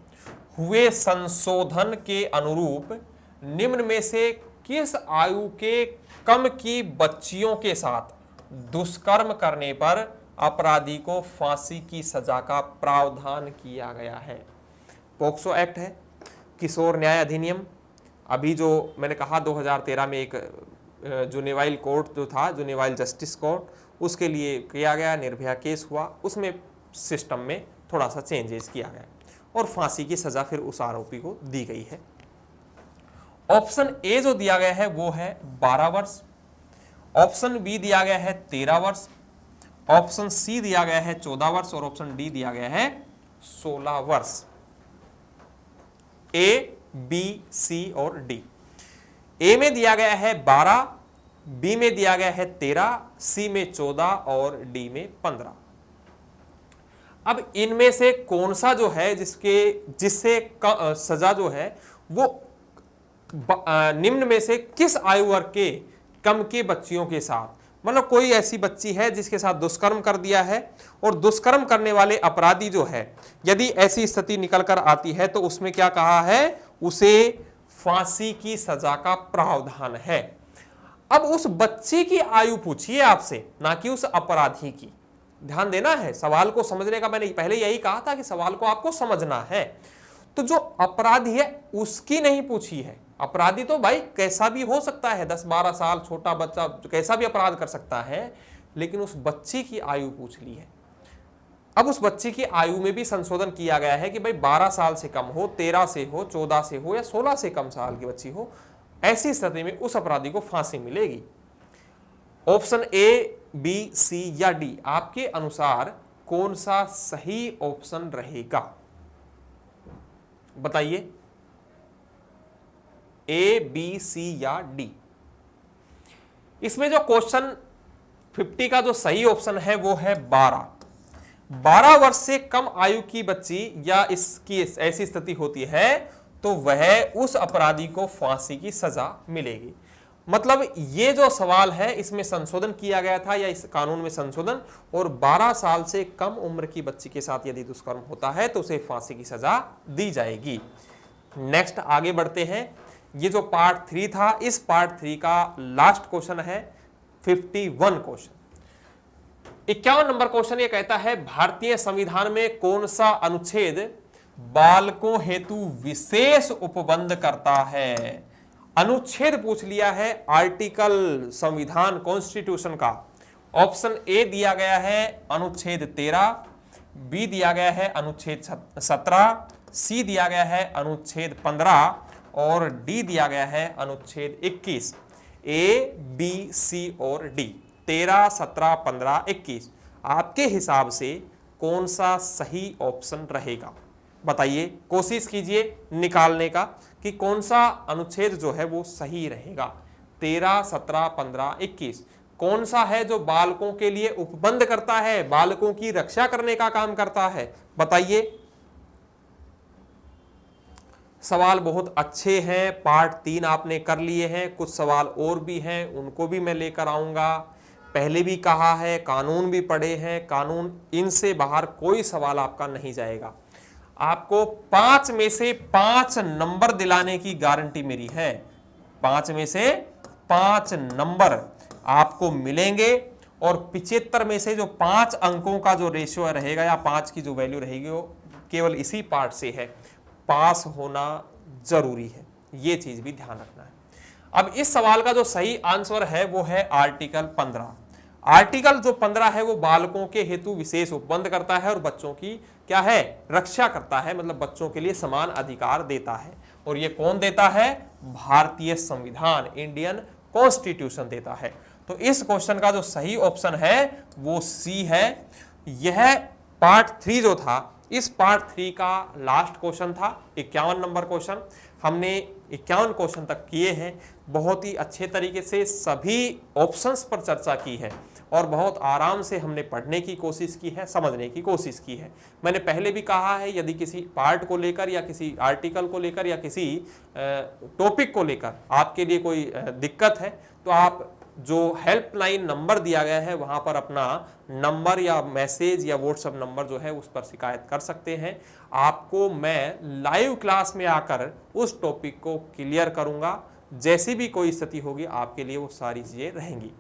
हुए संशोधन के अनुरूप निम्न में से किस आयु के कम की बच्चियों के साथ दुष्कर्म करने पर अपराधी को फांसी की सजा का प्रावधान किया गया है? पोक्सो एक्ट है, किशोर न्याय अधिनियम, अभी जो मैंने कहा 2013 में एक जुनेवाइल कोर्ट जो था, जुनेवाइल जस्टिस कोर्ट, उसके लिए किया गया, निर्भया केस हुआ, उसमें सिस्टम में थोड़ा सा चेंजेस किया गया और फांसी की सजा फिर उस आरोपी को दी गई है। ऑप्शन ए जो दिया गया है वो है 12 वर्ष, ऑप्शन बी दिया गया है 13 वर्ष, ऑप्शन सी दिया गया है 14 वर्ष और ऑप्शन डी दिया गया है 16 वर्ष। ए, बी, सी और डी। ए में दिया गया है 12, बी में दिया गया है 13, सी में 14 और डी में 15। अब इनमें से कौन सा जो है जिससे सजा जो है वो निम्न में से किस आयु वर्ग के कम के बच्चियों के साथ, मतलब कोई ऐसी बच्ची है जिसके साथ दुष्कर्म कर दिया है और दुष्कर्म करने वाले अपराधी जो है यदि ऐसी स्थिति निकल कर आती है तो उसमें क्या कहा है, उसे फांसी की सजा का प्रावधान है। अब उस बच्ची की आयु पूछिए आपसे, ना कि उस अपराधी की। ध्यान देना है, सवाल को समझने का मैंने पहले यही कहा था कि सवाल को आपको समझना है। तो जो अपराधी है उसकी नहीं पूछी है, अपराधी तो भाई कैसा भी हो सकता है, 10-12 साल छोटा बच्चा कैसा भी अपराध कर सकता है, लेकिन उस बच्ची की आयु पूछ ली है। अब उस बच्ची की आयु में भी संशोधन किया गया है कि भाई 12 साल से कम हो, 13 से हो, 14 से हो या 16 से कम साल की बच्ची हो, ऐसी स्थिति में उस अपराधी को फांसी मिलेगी। ऑप्शन ए, बी, सी या डी आपके अनुसार कौन सा सही ऑप्शन रहेगा? बताइए, ए, बी, सी या डी? इसमें जो क्वेश्चन 50 का जो सही ऑप्शन है वो है 12 वर्ष से कम आयु की बच्ची या इसकी ऐसी स्थिति होती है तो वह उस अपराधी को फांसी की सजा मिलेगी। मतलब ये जो सवाल है इसमें संशोधन किया गया था, या इस कानून में संशोधन, और 12 साल से कम उम्र की बच्ची के साथ यदि दुष्कर्म होता है तो उसे फांसी की सजा दी जाएगी। नेक्स्ट आगे बढ़ते हैं। ये जो पार्ट 3 था, इस पार्ट 3 का लास्ट क्वेश्चन है 51 क्वेश्चन। 51 नंबर क्वेश्चन ये कहता है, भारतीय संविधान में कौन सा अनुच्छेद बालकों हेतु विशेष उपबंध करता है? अनुच्छेद पूछ लिया है, आर्टिकल संविधान कॉन्स्टिट्यूशन का। ऑप्शन ए दिया गया है अनुच्छेद 13, बी दिया गया है अनुच्छेद 17, सी दिया गया है अनुच्छेद 15 और डी दिया गया है अनुच्छेद 21। ए, बी, सी और डी, 13, 17, 15, 21 आपके हिसाब से कौन सा सही ऑप्शन रहेगा? बताइए, कोशिश कीजिए निकालने का कि कौन सा अनुच्छेद जो है वो सही रहेगा। 13, 17, 15, 21 कौन सा है जो बालकों के लिए उपबंध करता है, बालकों की रक्षा करने का काम करता है? बताइए। सवाल बहुत अच्छे हैं, पार्ट 3 आपने कर लिए हैं, कुछ सवाल और भी हैं, उनको भी मैं लेकर आऊंगा। पहले भी कहा है, कानून भी पढ़े हैं, कानून इनसे बाहर कोई सवाल आपका नहीं जाएगा। आपको 5 में से 5 नंबर दिलाने की गारंटी मेरी है। 5 में से 5 नंबर आपको मिलेंगे और 75 में से जो 5 अंकों का जो रेशियो रहेगा या 5 की जो वैल्यू रहेगी वो केवल इसी पार्ट से है। पास होना जरूरी है, ये चीज भी ध्यान रखना है। अब इस सवाल का जो सही आंसर है वो है आर्टिकल 15। आर्टिकल जो 15 है वो बालकों के हेतु विशेष उपबंध करता है और बच्चों की क्या है, रक्षा करता है, मतलब बच्चों के लिए समान अधिकार देता है। और ये कौन देता है? भारतीय संविधान, इंडियन कॉन्स्टिट्यूशन देता है। तो इस क्वेश्चन का जो सही ऑप्शन है वो सी है। यह पार्ट 3 जो था, इस पार्ट 3 का लास्ट क्वेश्चन था, 51 नंबर क्वेश्चन। हमने 51 क्वेश्चन तक किए हैं, बहुत ही अच्छे तरीके से सभी ऑप्शंस पर चर्चा की है और बहुत आराम से हमने पढ़ने की कोशिश की है, समझने की कोशिश की है। मैंने पहले भी कहा है, यदि किसी पार्ट को लेकर या किसी आर्टिकल को लेकर या किसी टॉपिक को लेकर आपके लिए कोई दिक्कत है तो आप जो हेल्पलाइन नंबर दिया गया है वहां पर अपना नंबर या मैसेज या व्हाट्सएप नंबर जो है उस पर शिकायत कर सकते हैं। आपको मैं लाइव क्लास में आकर उस टॉपिक को क्लियर करूंगा। जैसी भी कोई स्थिति होगी आपके लिए वो सारी चीजें रहेंगी।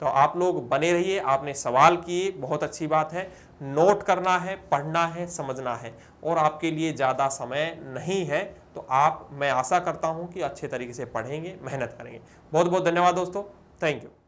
तो आप लोग बने रहिए। आपने सवाल किए, बहुत अच्छी बात है। नोट करना है, पढ़ना है, समझना है और आपके लिए ज़्यादा समय नहीं है तो मैं आशा करता हूं कि अच्छे तरीके से पढ़ेंगे, मेहनत करेंगे। बहुत बहुत धन्यवाद दोस्तों, थैंक यू।